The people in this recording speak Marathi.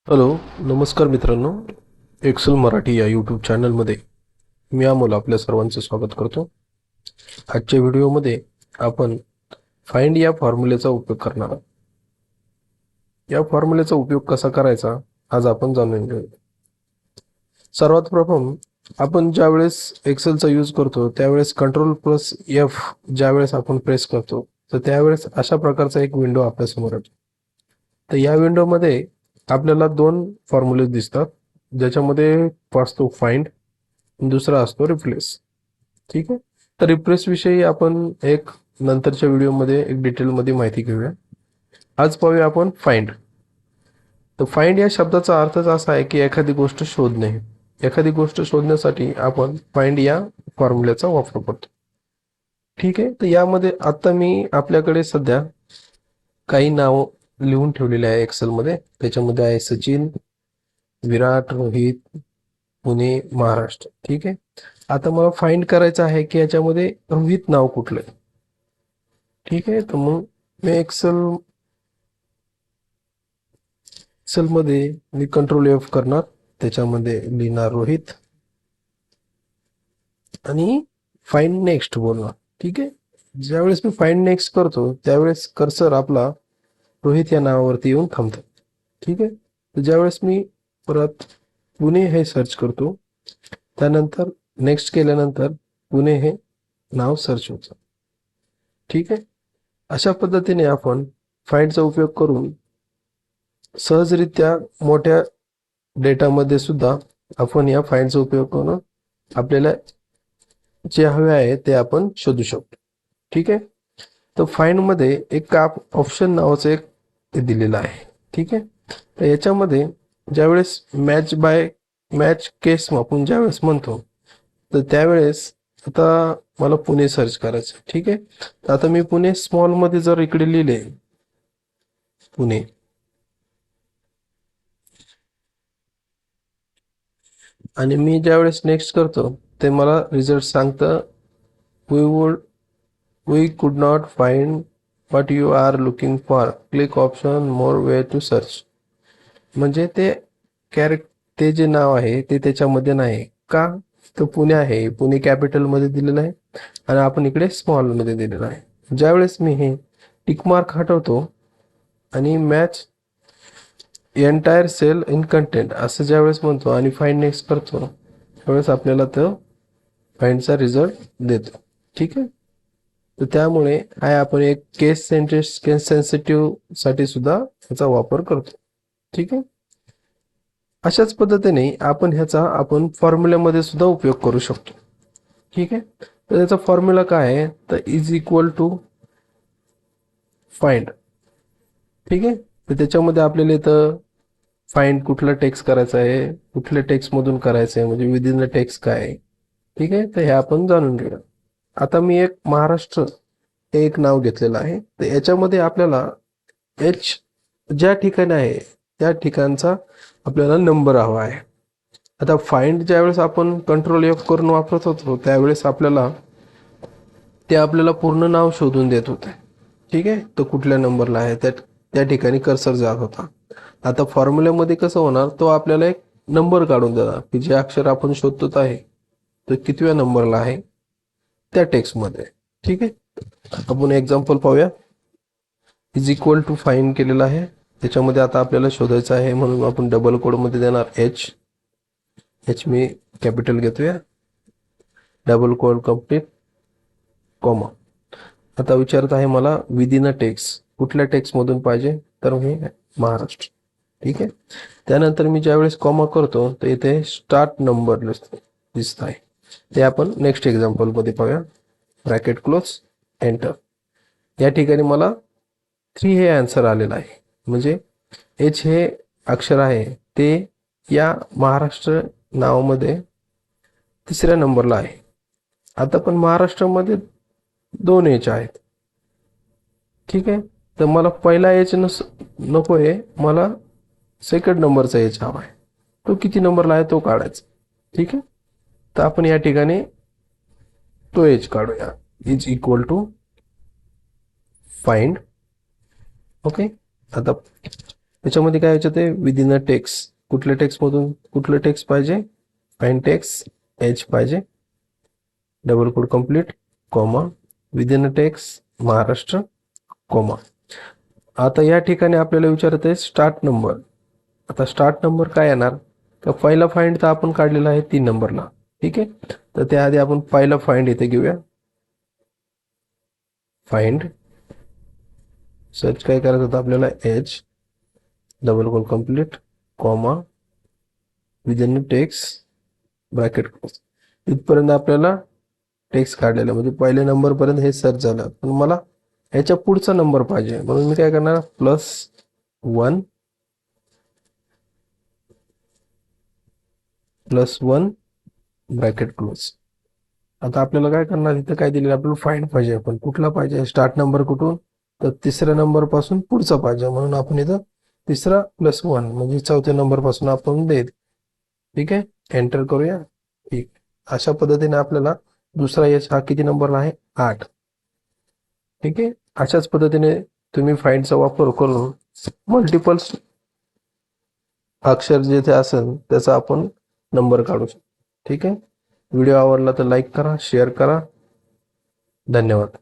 हॅलो, नमस्कार मित्रांनो. एक्सेल मराठी या यूट्यूब चॅनलमध्ये मी अमोल आपल्या सर्वांचं स्वागत करतो. आजच्या व्हिडिओमध्ये आपण फाइंड या फॉर्म्युलेचा उपयोग करणार आहोत. या फॉर्म्युलेचा उपयोग कसा करायचा आज आपण जाणून घेऊया. सर्वात प्रथम आपण ज्यावेळेस एक्सेलचा यूज करतो त्यावेळेस Ctrl+F ज्यावेळेस आपण प्रेस करतो तर त्यावेळेस अशा प्रकारचा एक विंडो आपल्यासमोर येतो. तर या विंडोमध्ये आपल्याला दोन फॉर्म्युले दिसतात, ज्याच्यामध्ये असतो फाइंड, दुसरा असतो रिप्लेस. ठीक आहे. तर रिप्लेस विषयी आपण एक नंतरच्या व्हिडिओमध्ये एक डिटेलमध्ये माहिती घेऊया. आज पाहूया आपण फाइंड. तर फाइंड या शब्दाचा अर्थच असा आहे की एखादी गोष्ट शोधणे. एखादी गोष्ट शोधण्यासाठी आपण फाइंड या फॉर्म्युल्याचा वापर करतो. ठीक आहे. तर यामध्ये आता मी आपल्याकडे सध्या काही नाव लिहून ठेवलेले आहे एक्सेलमध्ये. त्याच्यामध्ये आहे सचिन, विराट, रोहित, पुणे, महाराष्ट्र. ठीक आहे. आता मला फाइंड करायचं आहे की याच्यामध्ये रोहित नाव कुठलं आहे. ठीक आहे. तर मग मी एक्सेलमध्ये मी Ctrl+F करणार, त्याच्यामध्ये लिहिणार रोहित आणि फाइंड नेक्स्ट बोलणार. ठीक आहे. ज्यावेळेस मी फाइंड नेक्स्ट करतो त्यावेळेस कर्सर आपला रोहित या नावावरती येऊन थांबतो. ठीक आहे. तर ज्यावेळेस मी परत पुणे हे सर्च करतो त्यानंतर नेक्स्ट केल्यानंतर पुणे हे नाव सर्च होतं. ठीक आहे. अशा पद्धतीने आपण फाइंडचा उपयोग करून सहजरित्या मोठ्या डेटामध्ये सुद्धा आपण या फाइंडचा उपयोग करून आपल्याला जे हवे आहे ते आपण शोधू शकतो. ठीक आहे. तर फाइंडमध्ये एक ऑप्शन नावाचं एक दिलेलं आहे. ठीक आहे. तर याच्यामध्ये ज्यावेळेस मॅच केस आपण ज्यावेळेस म्हणतो तर त्यावेळेस आता मला पुणे सर्च करायचं. ठीक आहे. तर आता मी पुणे स्मॉलमध्ये जर इकडे लिहिले पुणे आणि मी ज्यावेळेस नेक्स्ट करतो ते मला रिझल्ट सांगतं we could not find what you are looking for, click option more way to search. म्हणजे ते जे नाव आहे ते त्याच्यामध्ये नाही का, तो पुणे आहे, पुणे कॅपिटलमध्ये दिलेलं आहे आणि आपण इकडे स्मॉलमध्ये दिलेलं आहे. ज्यावेळेस मी हे टिक मार्क हटवतो आणि match entire cell in content असं ज्यावेळेस म्हणतो आणि फाइंड नेक्स्ट करतो त्यावेळेस आपल्याला तो फाइंडचा रिझल्ट देतो. ठीक आहे. तर त्यामुळे आपण एक केस सेन्सिटिव्ह साठी सुद्धा याचा वापर करतो. ठीक आहे. अशाच पद्धतीने आपण फॉर्म्युल्यामध्ये सुद्धा उपयोग करू शकतो. ठीक आहे. तर त्याचा फॉर्म्युला काय आहे, तर इज इक्वल टू फाइंड. ठीक आहे. तर त्याच्यामध्ये आपल्याला इथं फाइंड कुठला टेक्स्ट करायचा आहे, कुठल्या टेक्स्ट मधून करायचं आहे, म्हणजे विदिन द टेक्स्ट काय आहे. ठीक आहे. तर हे आपण जाणून घेऊया. आता मी एक महाराष्ट्र हे एक नाव घेतलेलं आहे. तर याच्यामध्ये आपल्याला एच ज्या ठिकाणी आहे त्या ठिकाणचा आपल्याला नंबर हवा आहे. आता फाइंड ज्यावेळेस आपण Ctrl+F करून वापरत होतो त्यावेळेस आपल्याला पूर्ण नाव शोधून देत होते. ठीक आहे. तो कुठल्या नंबरला आहे त्या ठिकाणी कर्सर जात होता. आता फॉर्म्युल्यामध्ये कसं होणार, तो आपल्याला एक नंबर काढून देणार की जे अक्षर आपण शोधतो आहे तो कितव्या नंबरला आहे त्या टेक्स्टमध्ये. ठीक आहे. आपण एक्झाम्पल पाहूया. इज इक्वल टू फाइंड केलेला आहे, त्याच्यामध्ये आता आपल्याला शोधायचं आहे म्हणून आपण डबल कोडमध्ये देणार एच मी कॅपिटल घेतोया, डबल कोड कंप्लीट, कॉमा. आता विचारत आहे मला विदिन अ टेक्स्ट कुठल्या टेक्स्टमधून पाहिजे, तर मी महाराष्ट्र. ठीक आहे. त्यानंतर मी ज्यावेळेस कॉमा करतो तर इथे स्टार्ट नंबर दिसत आहे. ते आपण नेक्स्ट एक्झाम्पलमध्ये पाहूया. Bracket close, enter. या ठिकाणी मला 3 हे आन्सर आलेलं आहे. म्हणजे एच हे अक्षर आहे ते या महाराष्ट्र नावामध्ये तिसऱ्या नंबरला आहे. आता पण महाराष्ट्रामध्ये 2 एच आहेत. ठीक आहे. तर मला पहिला एच नको आहे, मला सेकंड नंबरचा एच हवा आहे. तो किती नंबरला आहे तो काढायचा. ठीक आहे. तर आपण या ठिकाणी तो एच काढूया. Is equal to find. Okay. आता त्याच्यामध्ये काय याच्यात विदिन अ टेक्स्ट, कुठल्या टेक्स्टमधून कुठलं टेक्स्ट पाहिजे, फाईन टेक्स्ट एच पाहिजे, double code complete comma, within a text Maharashtra comma. आता या ठिकाणी आपल्याला विचारत आहे स्टार्ट नंबर. आता स्टार्ट नंबर काय येणार, तर पहिला फाइंड तर आपण काढलेला आहे 3 नंबरला. ठीक आहे, तर त्याआधी आपण पहिला फाइंड इथे घेऊया. फाइंड सर्च काय करायचं होतं आपल्याला, H double code complete comma within text bracket close. इथपर्यंत आपल्याला टेक्स्ट काढलेला, म्हणजे पहिल्या नंबर पर्यंत हे सर्च झालं. पण मला याच्या पुढचा नंबर पाहिजे, म्हणून मी काय करणार, +1 +1 ब्रॅकेट क्लोज. आता आपल्याला काय करणार, इथं काय दिलेलं आपल्याला फाइंड पाहिजे, पण कुठला पाहिजे, स्टार्ट नंबर कुठून, तर तिसऱ्या नंबर पासून पुढचा पाहिजे, म्हणून आपण इथं तिसरा +1 म्हणजे चौथ्या नंबर पासून आपण देत. ठीक आहे, एंटर करूया. ठीक, अशा पद्धतीने आपल्याला दुसरा एच हा किती नंबरला आहे, 8. ठीक आहे, अशाच पद्धतीने तुम्ही फाइंडचा वापर करून मल्टिपल अक्षर जेथे असेल त्याचा आपण नंबर काढू शकतो. ठीक आहे, व्हिडिओ आवडला तर लाईक करा, शेअर करा. धन्यवाद.